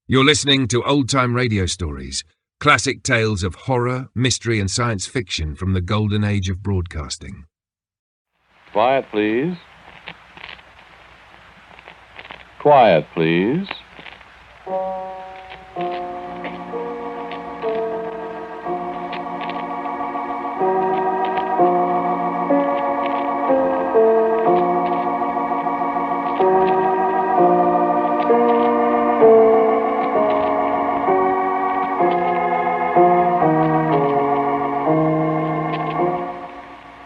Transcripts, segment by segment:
You're listening to old-time radio stories, classic tales of horror, mystery, and science fiction from the golden age of broadcasting. Quiet, please. Quiet, please.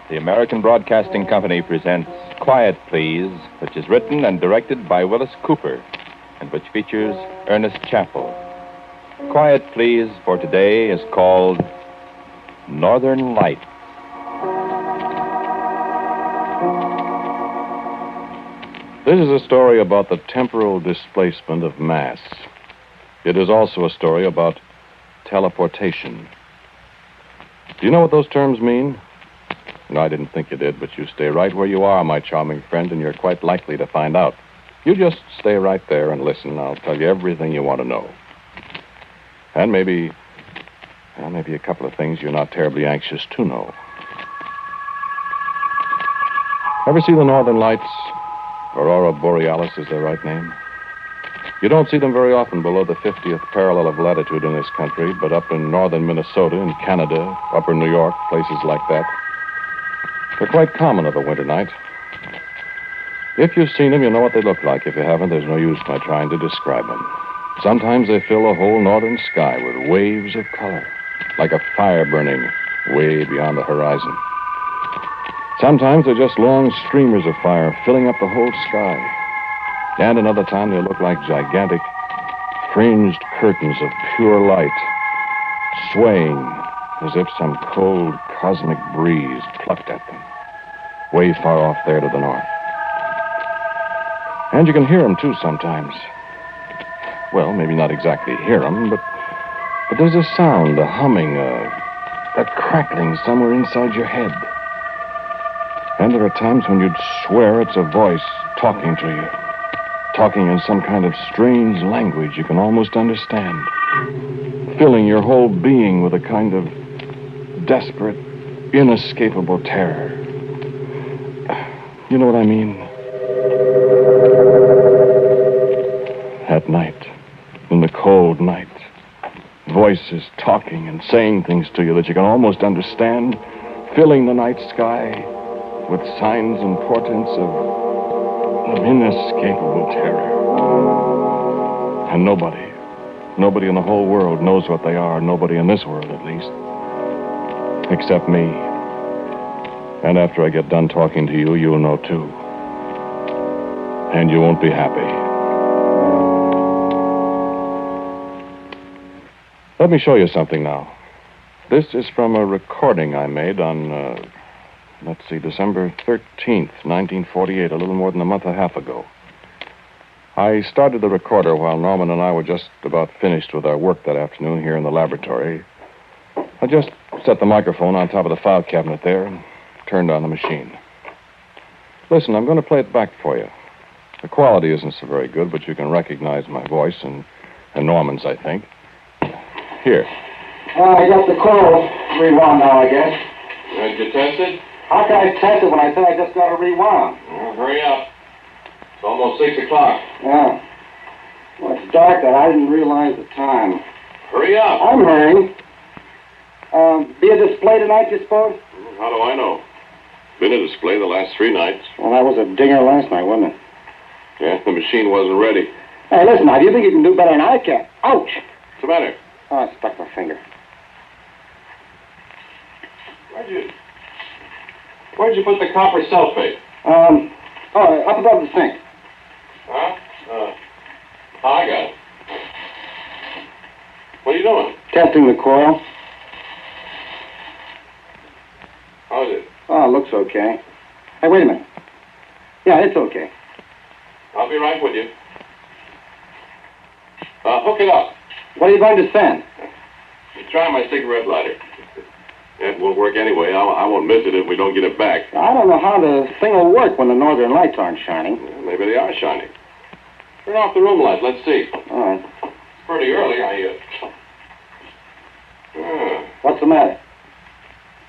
The American Broadcasting Company presents Quiet, Please, which is written and directed by Willis Cooper, and which features Ernest Chappell. Quiet, Please, for today is called Northern Lights. This is a story about the temporal displacement of mass. It is also a story about teleportation. Do you know what those terms mean? No, I didn't think you did, but you stay right where you are, my charming friend, and you're quite likely to find out. You just stay right there and listen. I'll tell you everything you want to know. And maybe a couple of things you're not terribly anxious to know. Ever see the Northern Lights? Aurora Borealis is their right name. You don't see them very often below the 50th parallel of latitude in this country, but up in northern Minnesota, in Canada, upper New York, places like that, they're quite common of a winter night. If you've seen them, you know what they look like. If you haven't, there's no use my trying to describe them. Sometimes they fill the whole northern sky with waves of color, like a fire burning way beyond the horizon. Sometimes they're just long streamers of fire filling up the whole sky. And another time they look like gigantic, fringed curtains of pure light, swaying as if some cold cosmic breeze plucked at them, way far off there to the north. And you can hear them, too, sometimes. Well, maybe not exactly hear them, but there's a sound, a humming, a crackling somewhere inside your head. And there are times when you'd swear it's a voice talking to you, talking in some kind of strange language you can almost understand, filling your whole being with a kind of desperate, inescapable terror. You know what I mean? At night, in the cold night, voices talking and saying things to you that you can almost understand, filling the night sky with signs and portents of inescapable terror. And nobody in the whole world knows what they are, nobody in this world at least. Except me. And after I get done talking to you, you'll know too. And you won't be happy. Let me show you something now. This is from a recording I made on, December 13th, 1948, a little more than a month and a half ago. I started the recorder while Norman and I were just about finished with our work that afternoon here in the laboratory. I just set the microphone on top of the file cabinet there and turned on the machine. Listen, I'm going to play it back for you. The quality isn't so very good, but you can recognize my voice and Norman's, I think. Here. I got the call rewound now, I guess. Did you test it? How can I test it when I said I just got it rewound? Well, hurry up. It's almost 6 o'clock. Yeah. Well, it's dark and I didn't realize the time. Hurry up. I'm hurrying. Be a display tonight, you suppose? How do I know? Been a display the last 3 nights. Well, that was a dinger last night, wasn't it? Yeah, the machine wasn't ready. Hey, listen, now, do you think you can do better than I can? Ouch! What's the matter? Oh, I stuck my finger. Where'd you put the copper sulfate? Up above the sink. Huh? I got it. What are you doing? Testing the coil. How's it? Oh, it looks okay. Hey, wait a minute. Yeah, it's okay. I'll be right with you. Hook it up. What are you going to send? Try my cigarette lighter. It won't work anyway. I won't miss it if we don't get it back. I don't know how the thing will work when the northern lights aren't shining. Maybe they are shining. Turn off the room light. Let's see. All right. First matter?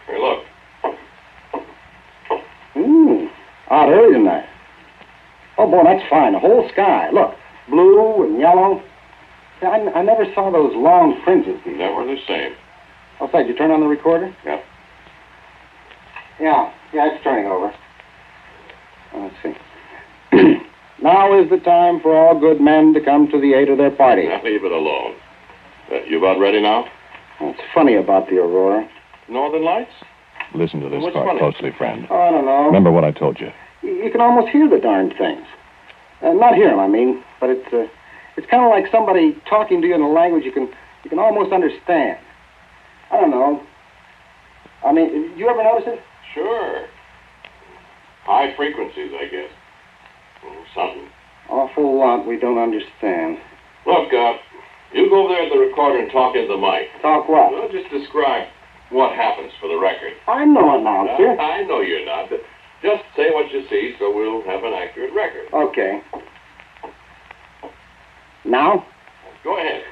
Here, look. Out early tonight. Oh, boy, that's fine. The whole sky. Look, blue and yellow. See, I never saw those long fringes before. Never the same. Oh, say, did you turn on the recorder? Yeah. Yeah, it's turning over. Let's see. Now is the time for all good men to come to the aid of their party. Now, leave it alone. You about ready now? What's funny about the Aurora? Northern Lights? Listen to this What's part funny? closely, friend. Oh, I don't know. Remember what I told you. You can almost hear the darn things. Not hear them, I mean, but it's kind of like somebody talking to you in a language you can almost understand. I don't know. I mean, you ever notice it? Sure. High frequencies, I guess. Something. Awful lot we don't understand. Look, you go over there at the recorder and talk into the mic. Talk what? Well, just describe what happens for the record. I'm no announcer. I know you're not. But just say what you see so we'll have an accurate record. Okay. Now? Go ahead.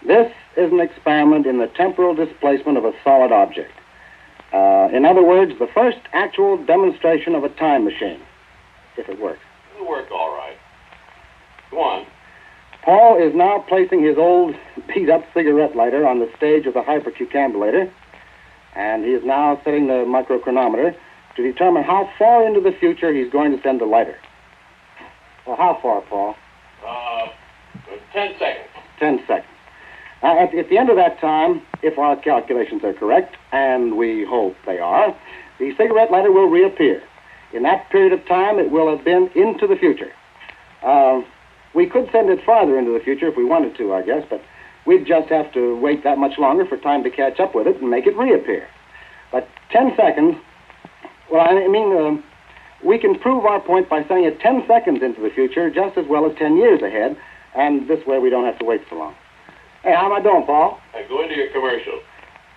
This is an experiment in the temporal displacement of a solid object. In other words, the first actual demonstration of a time machine, if it works. It'll work all right. Go on. Paul is now placing his old beat-up cigarette lighter on the stage of the hypercucambulator, and he is now setting the microchronometer to determine how far into the future he's going to send the lighter. Well, how far, Paul? 10 seconds. 10 seconds. At the end of that time, if our calculations are correct, and we hope they are, the cigarette lighter will reappear. In that period of time, it will have been into the future. We could send it farther into the future if we wanted to, I guess, but we'd just have to wait that much longer for time to catch up with it and make it reappear. But 10 seconds, well, I mean, we can prove our point by sending it 10 seconds into the future just as well as 10 years ahead, and this way we don't have to wait so long. Hey, how am I doing, Paul? Go into your commercial.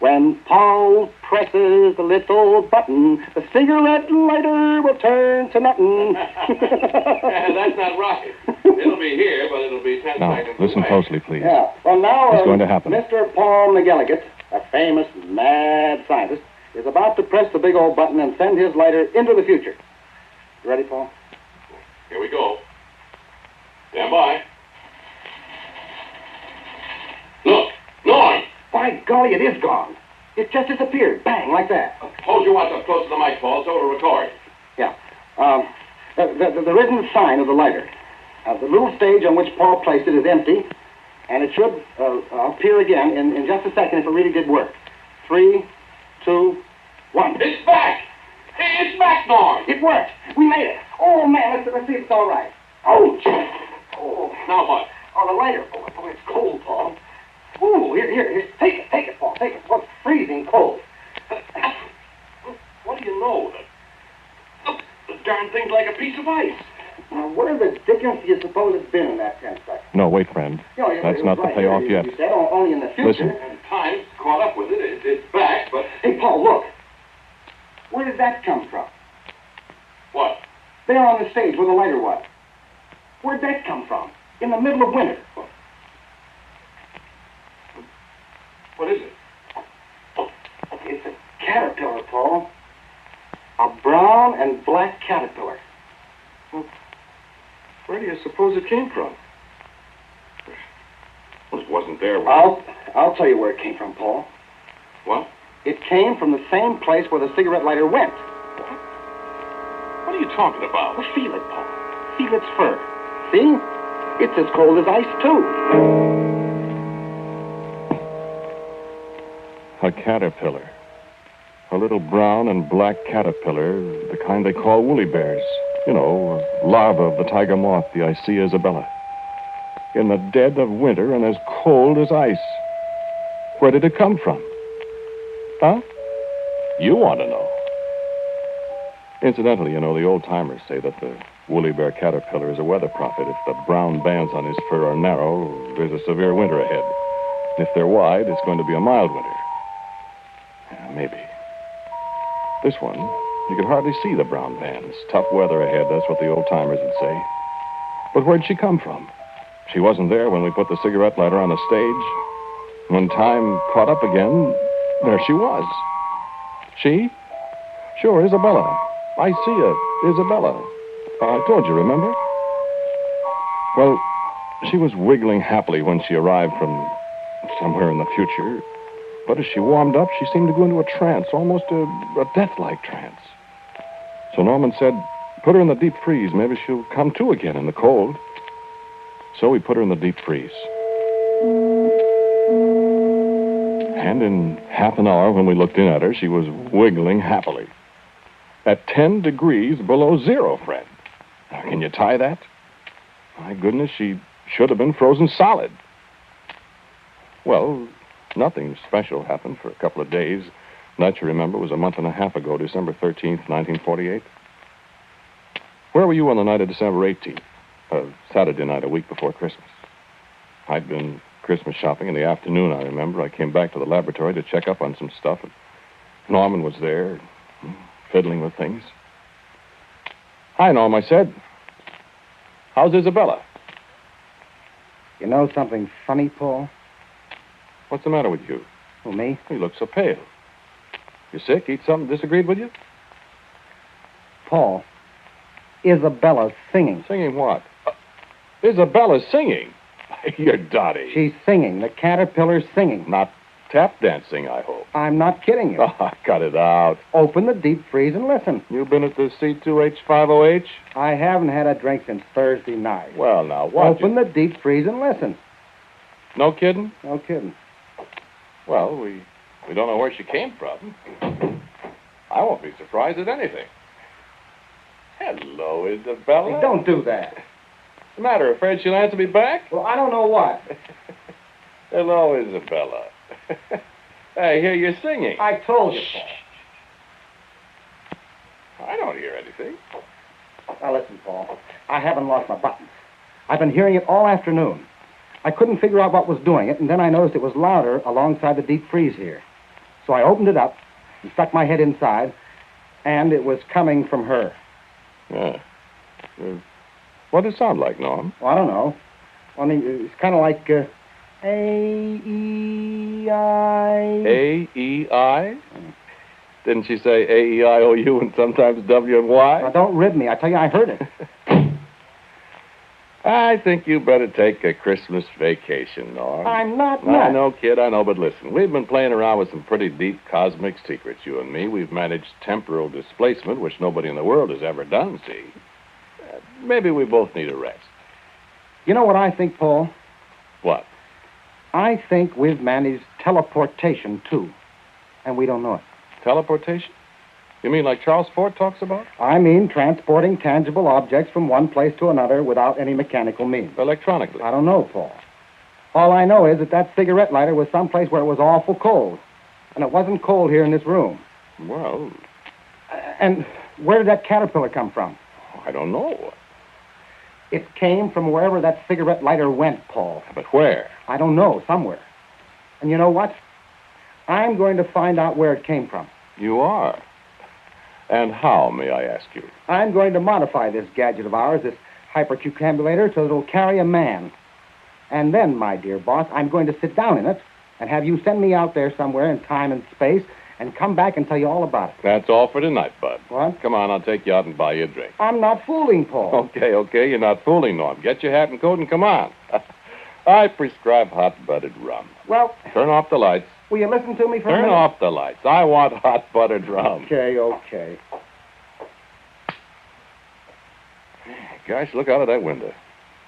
When Paul presses the little button, the cigarette lighter will turn to nothing. That's not right. It'll be here, but it'll be 10 Now, seconds listen away. closely, please. Yeah. Well, now, What's going to happen? Mr. Paul McGilligan, a famous mad scientist, is about to press the big old button and send his lighter into the future. You ready, Paul? Here we go. Stand by. Look, Norm. By golly, it is gone. It just disappeared. Bang, like that. Hold your watch up close to the mic, Paul, so it'll record. Yeah. There isn't a sign of the lighter. The little stage on which Paul placed it is empty, and it should appear again in just a second if it really did work. 3, 2, 1. It's back! Hey, it's back, Norm! It worked. We made it. Oh, man, let's see if it's all right. Oh, gee. Oh. Now what? Oh, the lighter. Oh, it's cold, Paul. Ooh, here. Take it, Paul. Take it. Oh, it's freezing cold. What do you know? Look, the darn thing's like a piece of ice. Now, where the dickens do you suppose it's been in that 10 seconds? No, wait, friend. You know, That's it not was the right payoff here, yet. You said only in the future. Listen. And time's caught up with it. It's back, but... Hey, Paul, look. Where did that come from? What? There on the stage where the lighter was. Where'd that come from? In the middle of winter. What is it? It's a caterpillar, Paul. A brown and black caterpillar. Well, where do you suppose it came from? Well, it wasn't there. I'll tell you where it came from, Paul. What? It came from the same place where the cigarette lighter went. What are you talking about? Well, feel it, Paul. Feel its fur. See? It's as cold as ice, too. A caterpillar. A little brown and black caterpillar, the kind they call woolly bears. You know, larva of the tiger moth, the Icea isabella. In the dead of winter and as cold as ice. Where did it come from? Huh? You want to know. Incidentally, you know, the old-timers say that the woolly bear caterpillar is a weather prophet. If the brown bands on his fur are narrow, there's a severe winter ahead. And if they're wide, it's going to be a mild winter. Yeah, maybe. This one, you could hardly see the brown bands. Tough weather ahead, that's what the old-timers would say. But where'd she come from? She wasn't there when we put the cigarette lighter on the stage. When time caught up again, there she was. She? Sure, Isabella. I see her, Isabella. I told you, remember? Well, she was wiggling happily when she arrived from somewhere in the future. But as she warmed up, she seemed to go into a trance, almost a death-like trance. So Norman said, put her in the deep freeze. Maybe she'll come to again in the cold. So we put her in the deep freeze. And in half an hour, when we looked in at her, she was wiggling happily. At 10 degrees below zero, Fred. Now, can you tie that? My goodness, she should have been frozen solid. Well, nothing special happened for a couple of days. That, you remember, was a month and a half ago, December 13th, 1948. Where were you on the night of December 18th? Saturday night, a week before Christmas. I'd been Christmas shopping in the afternoon, I remember. I came back to the laboratory to check up on some stuff, and Norman was there, fiddling with things. Hi, Norm, I said. How's Isabella? You know something funny, Paul? What's the matter with you? Who, me? You look so pale. You sick? Eat something disagreed with you? Paul, Isabella's singing. Singing what? Isabella's singing? You're dotty. She's singing. The caterpillar's singing. Not tap dancing, I hope. I'm not kidding you. Oh, cut it out. Open the deep freeze and listen. You been at the C2H50H? I haven't had a drink since Thursday night. Well, now, what? Open the deep freeze and listen. No kidding? No kidding. Well, we don't know where she came from. I won't be surprised at anything. Hello, Isabella. Hey, don't do that. What's the matter? Afraid she'll answer me back? Well, I don't know what. Hello, Isabella. Hey, here you're singing. I told you, Paul. I don't hear anything. Now, listen, Paul. I haven't lost my buttons. I've been hearing it all afternoon. I couldn't figure out what was doing it, and then I noticed it was louder alongside the deep freeze here. So I opened it up and stuck my head inside, and it was coming from her. Yeah. What does it sound like, Norm? Well, I don't know. Only it's kind of like A-E-I. A-E-I? Didn't she say A-E-I-O-U and sometimes W and Y? Now, don't rib me. I tell you, I heard it. I think you better take a Christmas vacation, Norm. I'm not nuts. I know, kid, I know, but listen, we've been playing around with some pretty deep cosmic secrets, you and me. We've managed temporal displacement, which nobody in the world has ever done, see? Maybe we both need a rest. You know what I think, Paul? What? I think we've managed teleportation, too, and we don't know it. Teleportation? You mean like Charles Fort talks about? I mean transporting tangible objects from one place to another without any mechanical means. Electronically? I don't know, Paul. All I know is that cigarette lighter was someplace where it was awful cold. And it wasn't cold here in this room. Well... And where did that caterpillar come from? I don't know. It came from wherever that cigarette lighter went, Paul. But where? I don't know, somewhere. And you know what? I'm going to find out where it came from. You are? And how, may I ask you? I'm going to modify this gadget of ours, this hypercucambulator, so it'll carry a man. And then, my dear boss, I'm going to sit down in it and have you send me out there somewhere in time and space and come back and tell you all about it. That's all for tonight, Bud. What? Come on, I'll take you out and buy you a drink. I'm not fooling, Paul. Okay, you're not fooling, Norm. Get your hat and coat and come on. I prescribe hot-buttered rum. Well... Turn off the lights. Will you listen to me for a minute? Turn off the lights. I want hot buttered rum. Okay. Gosh, look out of that window.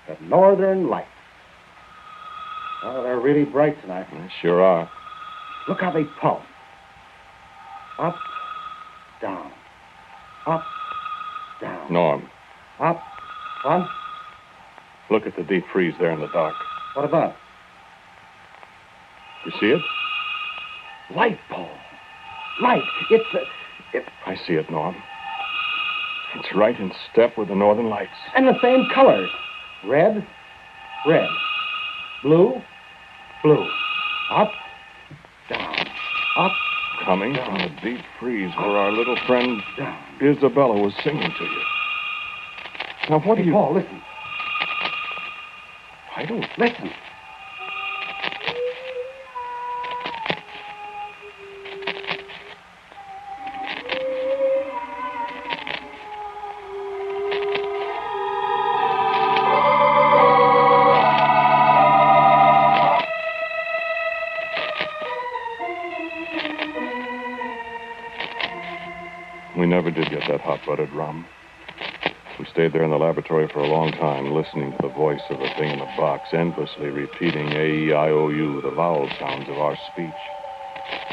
The northern lights. Oh, they're really bright tonight. They sure are. Look how they pulse. Up, down. Up, down. Norm. Up. What? Look at the deep freeze there in the dark. What about? You see it? Light, Paul. Light. It's... I see it, Norm. It's right in step with the northern lights. And the same colors. Red, red. Blue, blue. Up, down. Up, Coming down. from the deep freeze where our little friend down. Isabella was singing to you. Now, what do you... Paul, listen. I don't... Listen. that hot buttered rum. We stayed there in the laboratory for a long time, listening to the voice of the thing in the box, endlessly repeating A-E-I-O-U, the vowel sounds of our speech,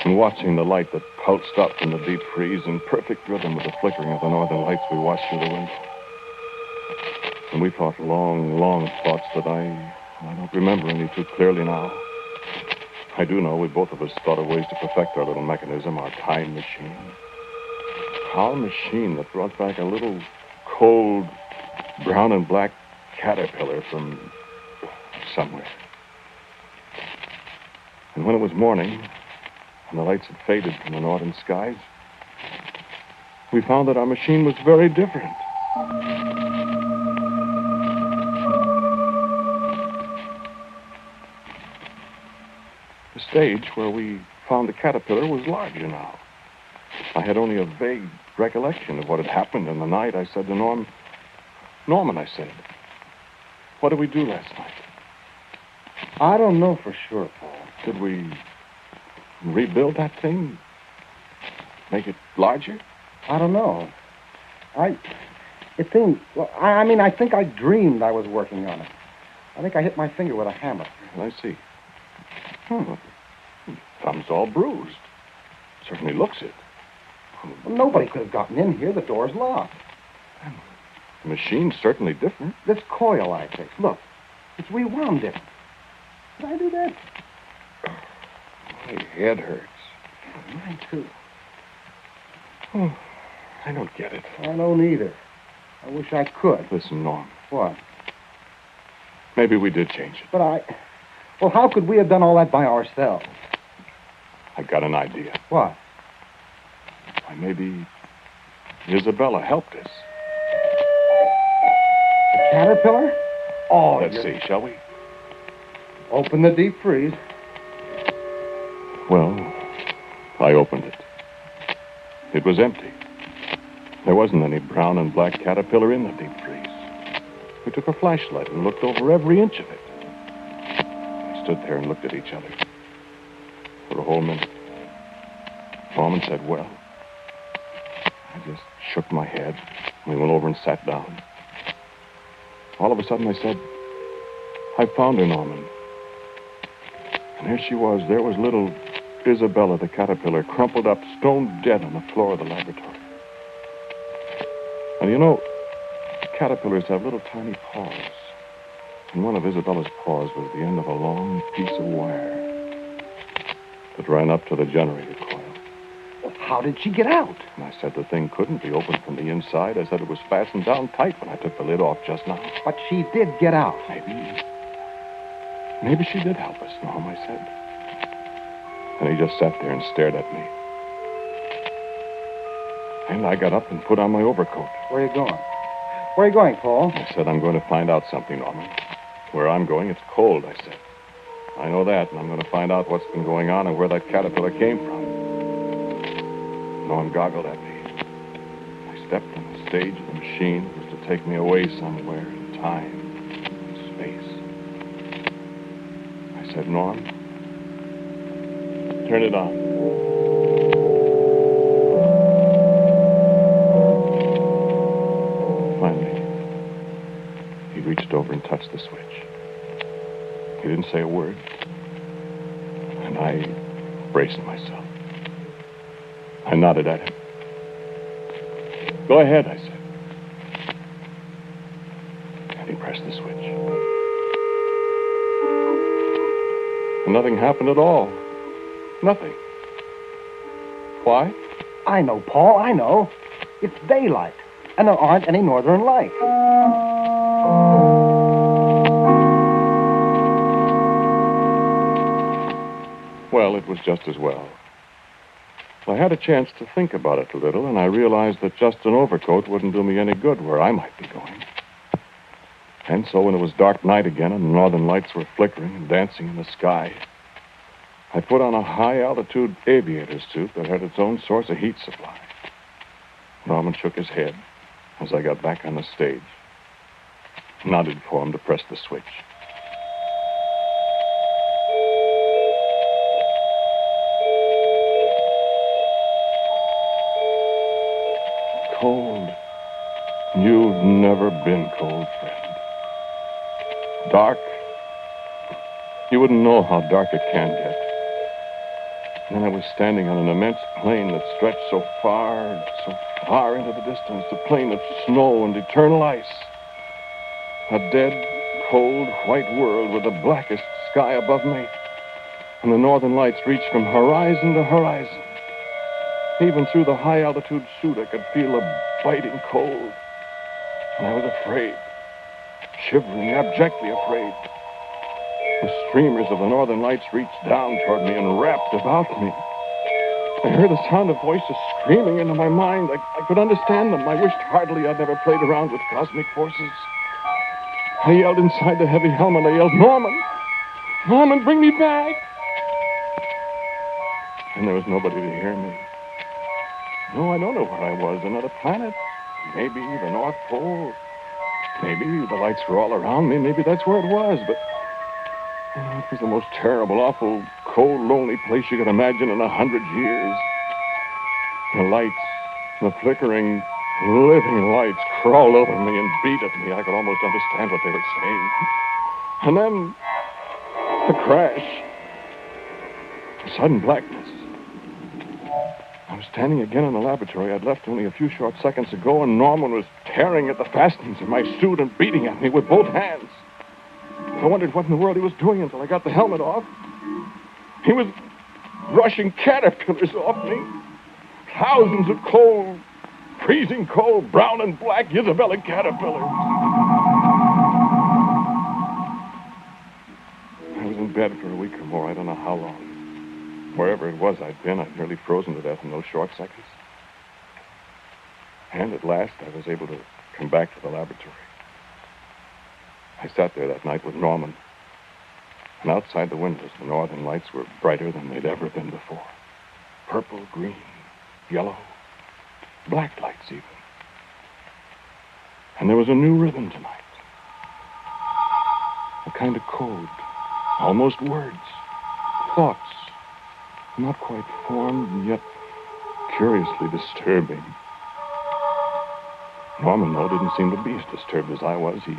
and watching the light that pulsed up from the deep freeze in perfect rhythm with the flickering of the northern lights we watched through the window. And we thought long, long thoughts that I don't remember any too clearly now. I do know we both of us thought of ways to perfect our little mechanism, our time machine. Our machine that brought back a little cold brown and black caterpillar from somewhere. And when it was morning, and the lights had faded from the northern skies, we found that our machine was very different. The stage where we found the caterpillar was larger now. I had only a vague recollection of what had happened in the night. I said to Norman, I said, what did we do last night? I don't know for sure, Paul. Did we rebuild that thing? Make it larger? I don't know. I think I dreamed I was working on it. I think I hit my finger with a hammer. I see. Thumb's all bruised. Certainly looks it. Well, nobody could have gotten in here. The door's locked. The machine's certainly different. This coil I fixed, look, it's rewound different. Did I do that? My head hurts. Mine, too. I don't get it. I don't either. I wish I could. Listen, Norm. What? Maybe we did change it. Well, how could we have done all that by ourselves? I got an idea. What? Why, maybe Isabella helped us. The caterpillar? Oh, Let's see, shall we? Open the deep freeze. Well, I opened it. It was empty. There wasn't any brown and black caterpillar in the deep freeze. We took a flashlight and looked over every inch of it. We stood there and looked at each other for a whole minute. Norman said, well. I just shook my head. We went over and sat down. All of a sudden I said, I found her, Norman. And here she was. There was little Isabella, the caterpillar, crumpled up, stone dead on the floor of the laboratory. And you know, caterpillars have little tiny paws. And one of Isabella's paws was the end of a long piece of wire that ran up to the generator coil. Well, how did she get out? And I said the thing couldn't be opened from the inside. I said it was fastened down tight when I took the lid off just now. But she did get out. Maybe she did help us, Norm, I said. And he just sat there and stared at me. And I got up and put on my overcoat. Where are you going? Where are you going, Paul? I said, I'm going to find out something, Norman. Where I'm going, it's cold, I said. I know that, and I'm going to find out what's been going on and where that caterpillar came from. Norm goggled at me. I stepped on the stage of the machine that was to take me away somewhere in time and space. I said, Norm, turn it on. Reached over and touched the switch. He didn't say a word. And I braced myself. I nodded at him. Go ahead, I said. And he pressed the switch. And nothing happened at all. Nothing. Why? I know, Paul, I know. It's daylight, and there aren't any northern lights. Well, it was just as well. I had a chance to think about it a little, and I realized that just an overcoat wouldn't do me any good where I might be going. And so when it was dark night again and the northern lights were flickering and dancing in the sky, I put on a high-altitude aviator suit that had its own source of heat supply. Norman shook his head as I got back on the stage, nodded for him to press the switch. Cold, You wouldn't know how dark it can get. And then I was standing on an immense plain that stretched so far into the distance, a plain of snow and eternal ice. A dead, cold, white world with the blackest sky above me. And the northern lights reached from horizon to horizon. Even through the high-altitude suit, I could feel a biting cold. And I was afraid, shivering, abjectly afraid. The streamers of the northern lights reached down toward me and wrapped about me. I heard the sound of voices screaming into my mind. I could understand them. I wished heartily I'd never played around with cosmic forces. I yelled inside the heavy helmet. I yelled, Norman! Norman, bring me back! And there was nobody to hear me. No, I don't know where I was. Another planet. Maybe the North Pole. Maybe the lights were all around me. Maybe that's where it was. But it was the most terrible, awful, cold, lonely place you could imagine in 100 years. The lights, the flickering, living lights crawled over me and beat at me. I could almost understand what they were saying. And then, the crash. Sudden blackness. I was standing again in the laboratory I'd left only a few short seconds ago, and Norman was tearing at the fastenings of my suit and beating at me with both hands. I wondered what in the world he was doing until I got the helmet off. He was rushing caterpillars off me. Thousands of cold, freezing cold, brown and black Isabella caterpillars. I was in bed for a week or more, I don't know how long. Wherever it was I'd been, I'd nearly frozen to death in those short seconds. And at last, I was able to come back to the laboratory. I sat there that night with Norman. And outside the windows, the northern lights were brighter than they'd ever been before. Purple, green, yellow, black lights even. And there was a new rhythm tonight. A kind of code, almost words, thoughts, not quite formed and yet curiously disturbing. Norman, though, didn't seem to be as disturbed as I was. He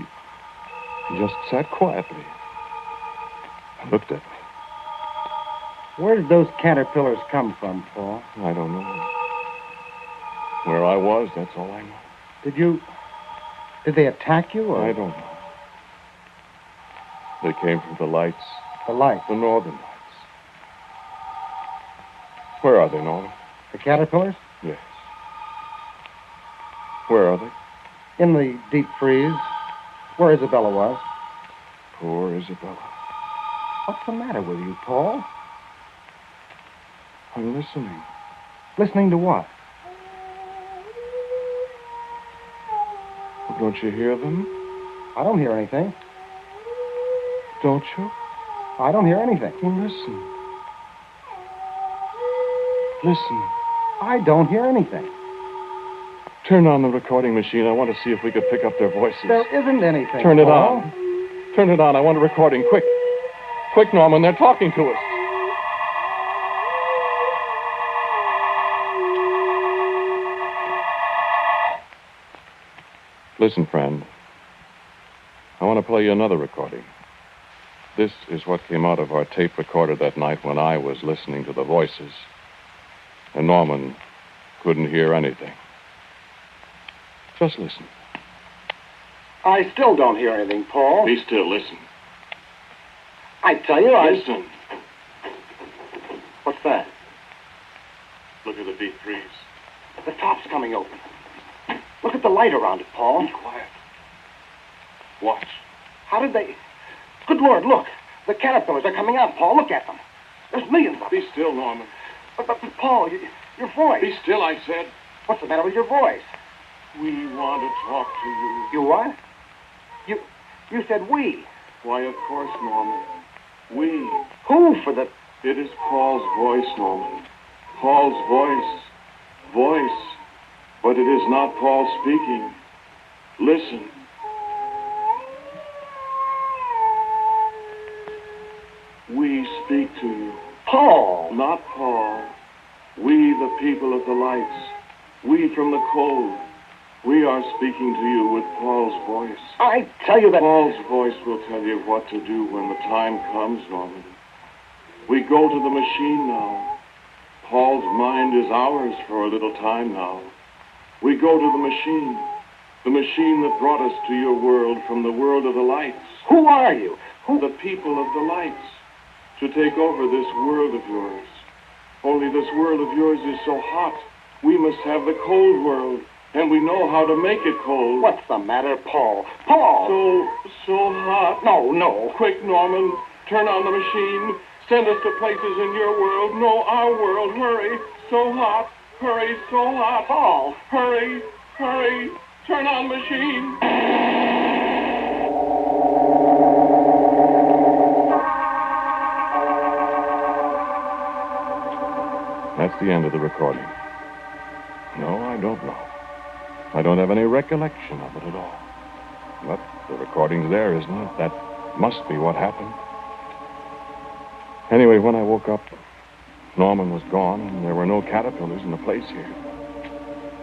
just sat quietly and looked at me. Where did those caterpillars come from, Paul? I don't know. Where I was, that's all I know. Did they attack you, or? I don't know. They came from the lights. The lights? The northern lights. Where are they, Norman? The caterpillars? Yes. Where are they? In the deep freeze, where Isabella was. Poor Isabella. What's the matter with you, Paul? I'm listening. Listening to what? Well, don't you hear them? I don't hear anything. Don't you? I don't hear anything. Well, listen. Listen. I don't hear anything. Turn on the recording machine. I want to see if we could pick up their voices. There isn't anything, Turn it Paul. on. Turn it on. I want a recording. Quick. Quick, Norman. They're talking to us. Listen, friend. I want to play you another recording. This is what came out of our tape recorder that night when I was listening to the voices. And Norman couldn't hear anything. Just listen. I still don't hear anything, Paul. Be still. Listen. I tell you, Listen. What's that? Look at the deep freeze. The top's coming open. Look at the light around it, Paul. Be quiet. Watch. How did they... Good Lord, look. The caterpillars are coming out, Paul. Look at them. There's millions of them. Be still, Norman. But Paul, your voice. Be still, I said. What's the matter with your voice? We want to talk to you. You what? You said we. Why, of course, Norman. We. Who for the... It is Paul's voice, Norman. Paul's voice. Voice. But it is not Paul speaking. Listen. We speak to you. Paul. Not Paul. We, the people of the lights. We from the cold. We are speaking to you with Paul's voice. I tell you that... Paul's voice will tell you what to do when the time comes, Norman. We go to the machine now. Paul's mind is ours for a little time now. We go to the machine that brought us to your world from the world of the lights. Who are you? The people of the lights, to take over this world of yours. Only this world of yours is so hot. We must have the cold world, and we know how to make it cold. What's the matter, Paul? Paul! So hot. No. Quick, Norman, turn on the machine. Send us to places in your world. No, our world. Hurry. So hot. Hurry, so hot. Paul! Hurry. Turn on the machine. That's the end of the recording. No, I don't know. I don't have any recollection of it at all. But the recording's there, isn't it? That must be what happened. Anyway, when I woke up, Norman was gone, and there were no caterpillars in the place here.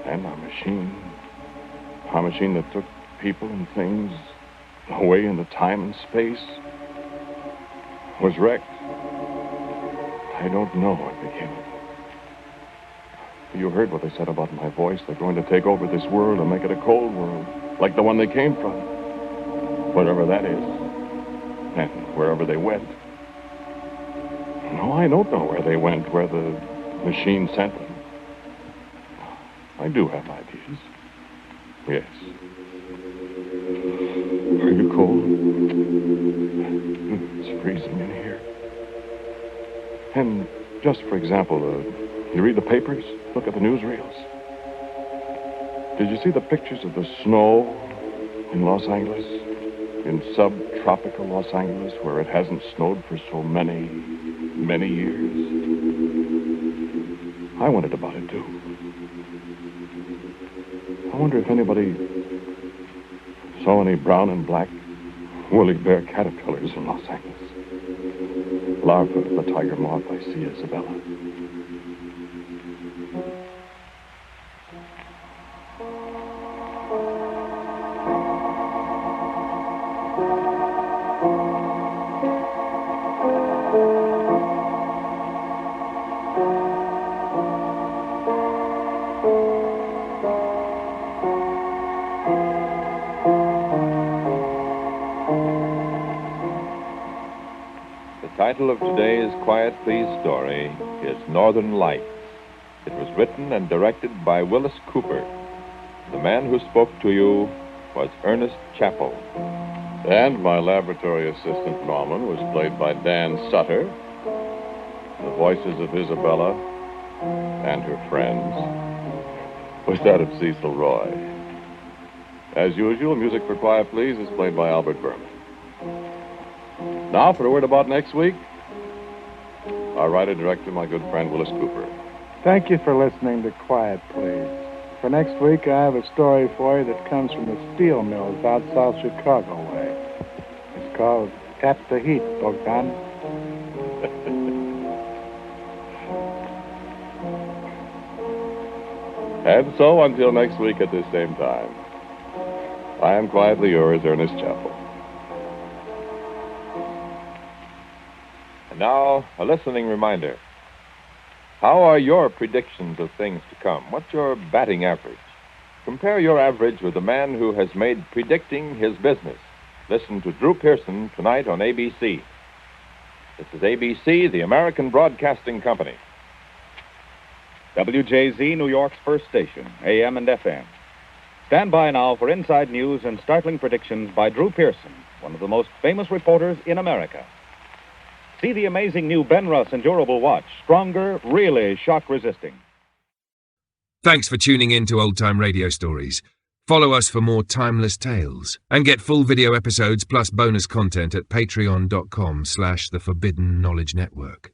And our machine that took people and things away into time and space, was wrecked. I don't know what became of it. You heard what they said about my voice. They're going to take over this world and make it a cold world, like the one they came from. Whatever that is, and wherever they went. No, I don't know where they went, where the machine sent them. I do have ideas. Yes. Are you cold? It's freezing in here. And just for example, you read the papers? Look at the newsreels. Did you see the pictures of the snow in Los Angeles? In subtropical Los Angeles, where it hasn't snowed for so many years? I wondered about it, too. I wonder if anybody saw any brown and black woolly bear caterpillars in Los Angeles. Larvae of the tiger moth I see, Isabella. The title of today's Quiet Please story is Northern Lights. It was written and directed by Willis Cooper. The man who spoke to you was Ernest Chappell. And my laboratory assistant, Norman, was played by Dan Sutter. The voices of Isabella and her friends was that of Cecil Roy. As usual, music for Quiet Please is played by Albert Berman. Now, for a word about next week, our writer-director, my good friend Willis Cooper. Thank you for listening to Quiet Please. For next week, I have a story for you that comes from the steel mills out South Chicago way. It's called At the Heat, Bogdan. And so, until next week at this same time, I am quietly yours, Ernest Chappell. And now, a listening reminder. How are your predictions of things to come? What's your batting average? Compare your average with the man who has made predicting his business. Listen to Drew Pearson tonight on ABC. This is ABC, the American Broadcasting Company. WJZ, New York's first station, AM and FM. Stand by now for inside news and startling predictions by Drew Pearson, one of the most famous reporters in America. See the amazing new Ben Russ Endurable Watch, stronger, really shock-resisting. Thanks for tuning in to Old Time Radio Stories. Follow us for more timeless tales and get full video episodes plus bonus content at patreon.com/The Forbidden Knowledge Network.